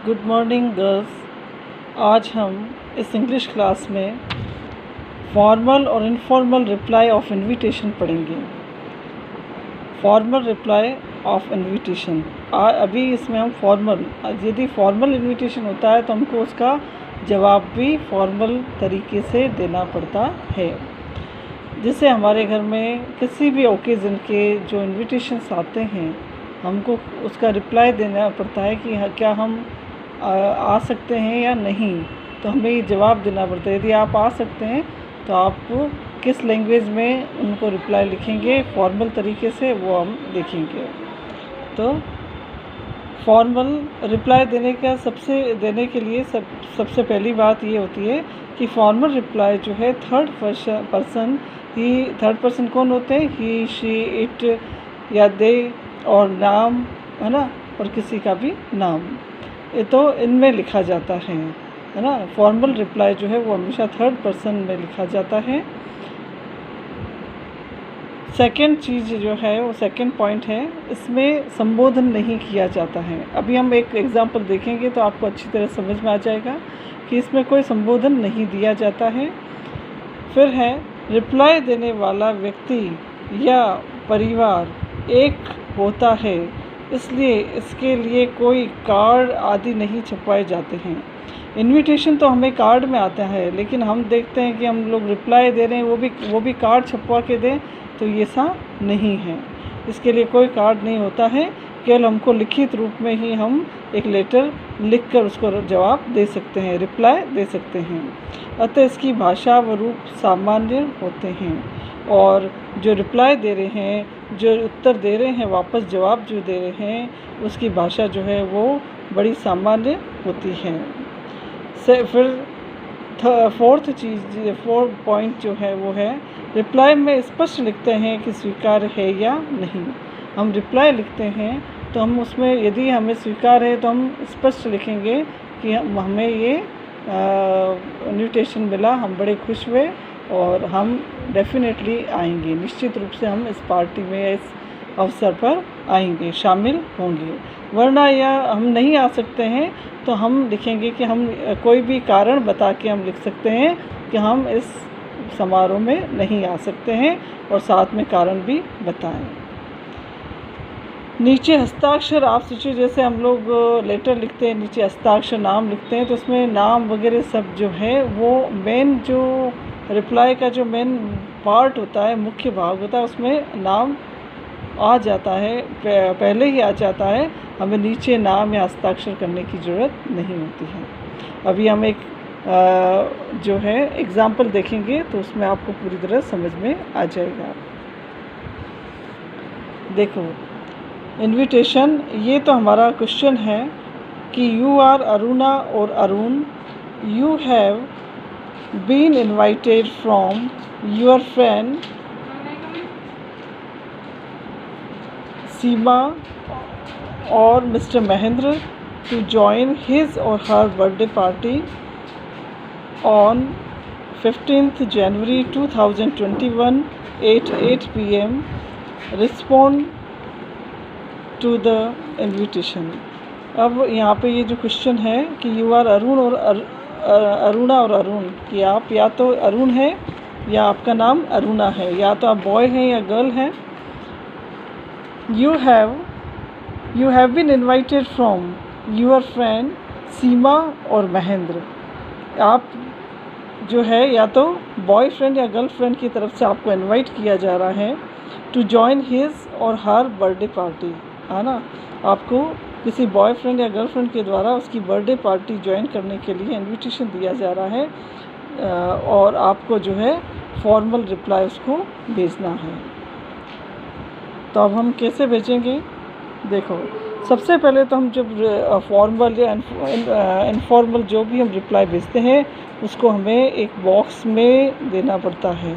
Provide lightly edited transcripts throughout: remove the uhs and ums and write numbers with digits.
Good morning girls. आज हम इस इंग्लिश क्लास में फॉर्मल और इनफॉर्मल रिप्लाई ऑफ इनविटेशन पढ़ेंगे। फॉर्मल रिप्लाई ऑफ इनविटेशन, अभी इसमें हम यदि फॉर्मल इनविटेशन होता है तो हमको उसका जवाब भी फॉर्मल तरीके से देना पड़ता है। जिससे हमारे घर में किसी भी ओकेज़न के जो इनविटेशंस आते हैं हमको उसका रिप्लाई देना पड़ता है कि क्या हम आ सकते हैं या नहीं। तो हमें ये जवाब देना पड़ता है। यदि आप आ सकते हैं तो आप किस लैंग्वेज में उनको रिप्लाई लिखेंगे फॉर्मल तरीके से, वो हम देखेंगे। तो फॉर्मल रिप्लाई देने के लिए सबसे पहली बात ये होती है कि फॉर्मल रिप्लाई जो है थर्ड पर्सन कौन होते हैं? ही, शी, इट या दे और नाम, है ना, और किसी का भी नाम, ये तो इनमें लिखा जाता है ना। फॉर्मल रिप्लाई जो है वो हमेशा थर्ड पर्सन में लिखा जाता है। सेकंड चीज़ जो है वो सेकंड पॉइंट है, इसमें संबोधन नहीं किया जाता है। अभी हम एक एग्जांपल देखेंगे तो आपको अच्छी तरह समझ में आ जाएगा कि इसमें कोई संबोधन नहीं दिया जाता है। फिर है रिप्लाई देने वाला व्यक्ति या परिवार एक होता है, इसलिए इसके लिए कोई कार्ड आदि नहीं छपवाए जाते हैं। इनविटेशन तो हमें कार्ड में आता है, लेकिन हम देखते हैं कि हम लोग रिप्लाई दे रहे हैं वो भी कार्ड छपवा के दें, तो ये सा नहीं है। इसके लिए कोई कार्ड नहीं होता है, केवल हमको लिखित रूप में ही हम एक लेटर लिखकर उसको जवाब दे सकते हैं, रिप्लाई दे सकते हैं। अतः इसकी भाषा व रूप सामान्य होते हैं, और जो रिप्लाई दे रहे हैं, जो उत्तर दे रहे हैं, वापस जवाब जो दे रहे हैं, उसकी भाषा जो है वो बड़ी सामान्य होती है। फिर फोर्थ पॉइंट जो है वो है रिप्लाई में स्पष्ट लिखते हैं कि स्वीकार है या नहीं। हम रिप्लाई लिखते हैं तो हम उसमें यदि हमें स्वीकार है तो हम स्पष्ट लिखेंगे कि हमें ये इन्विटेशन मिला, हम बड़े खुश हुए और हम डेफिनेटली आएंगे, निश्चित रूप से हम इस पार्टी में, इस अवसर पर आएंगे, शामिल होंगे। वरना या हम नहीं आ सकते हैं तो हम लिखेंगे कि हम कोई भी कारण बता के हम लिख सकते हैं कि हम इस समारोह में नहीं आ सकते हैं, और साथ में कारण भी बताएं। नीचे हस्ताक्षर आप सोचिए, जैसे हम लोग लेटर लिखते हैं, नीचे हस्ताक्षर नाम लिखते हैं, तो उसमें नाम वगैरह सब जो है वो मेन, जो रिप्लाई का जो मेन पार्ट होता है, मुख्य भाग होता है, उसमें नाम आ जाता है, पहले ही आ जाता है। हमें नीचे नाम या हस्ताक्षर करने की ज़रूरत नहीं होती है। अभी हम एक जो है एग्ज़ाम्पल देखेंगे तो उसमें आपको पूरी तरह समझ में आ जाएगा। देखो इनविटेशन, ये तो हमारा क्वेश्चन है कि you are Aruna or Arun, you have been invited from your friend Seema or mister Mahendra to join his or her birthday party on 15th January 2021 at 8 p.m. Respond to the invitation। अब यहाँ पे ये जो क्वेश्चन है कि यू आर अरुण और Aruna or Arun, कि आप या तो अरुण है या आपका नाम अरुणा है, या तो आप बॉय हैं या गर्ल हैं। You have been invited from your friend Seema or Mahendra. आप जो है या तो बॉयफ्रेंड या गर्लफ्रेंड की तरफ से आपको इनवाइट किया जा रहा है to join his or her birthday party, है ना। आपको किसी बॉयफ्रेंड या गर्लफ्रेंड के द्वारा उसकी बर्थडे पार्टी ज्वाइन करने के लिए इनविटेशन दिया जा रहा है, और आपको जो है फॉर्मल रिप्लाई उसको भेजना है। तो अब हम कैसे भेजेंगे? देखो, सबसे पहले तो हम जब फॉर्मल या इनफॉर्मल जो भी हम रिप्लाई भेजते हैं उसको हमें एक बॉक्स में देना पड़ता है।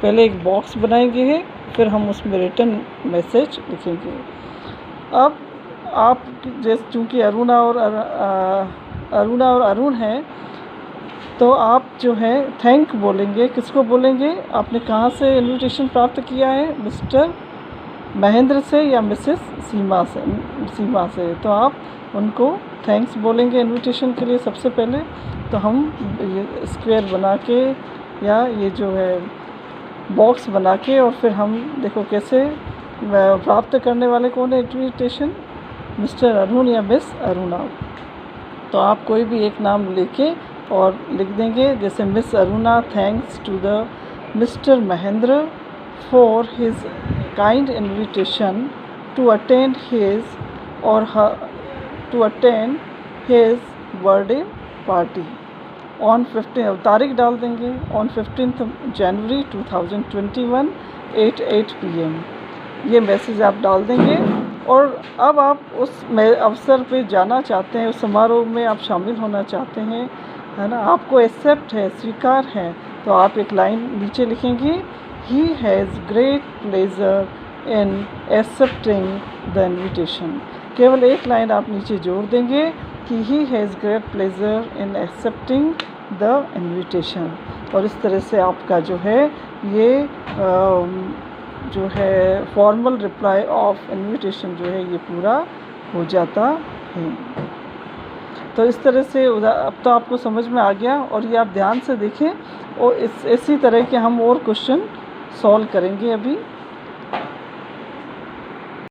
पहले एक बॉक्स बनाएंगे, फिर हम उसमें रिटन मैसेज लिखेंगे। अब आप जैसे चूँकि अरुणा और अरुण हैं, तो आप जो है थैंक बोलेंगे। किसको बोलेंगे? आपने कहाँ से इन्विटेशन प्राप्त किया है? मिस्टर महेंद्र से या मिसेस सीमा से। तो आप उनको थैंक्स बोलेंगे इनविटेशन के लिए सबसे पहले, तो हम ये स्क्वायर बना के या ये जो है बॉक्स बना के, और फिर हम देखो कैसे प्राप्त करने वाले कौन है इनविटेशन, मिस्टर अरुण या मिस अरुणा। तो आप कोई भी एक नाम लेके और लिख देंगे, जैसे miss Aruna thanks to the mister Mahendra for his kind invitation to attend his or to attend his birthday party on 15, तारीख डाल देंगे ऑन 15 जनवरी 2021 8 PM। ये मैसेज आप डाल देंगे। और अब आप उस अवसर पे जाना चाहते हैं, उस समारोह में आप शामिल होना चाहते हैं, है ना, आपको एक्सेप्ट है, स्वीकार है, तो आप एक लाइन नीचे लिखेंगे, he has great pleasure in accepting the invitation. केवल एक लाइन आप नीचे जोड़ देंगे कि he has great pleasure in accepting the invitation. और इस तरह से आपका जो है ये जो है फॉर्मल रिप्लाई ऑफ इन्विटेशन जो है ये पूरा हो जाता है। तो इस तरह से अब तो आपको समझ में आ गया, और ये आप ध्यान से देखें, और इसी तरह के हम और क्वेश्चन सॉल्व करेंगे अभी।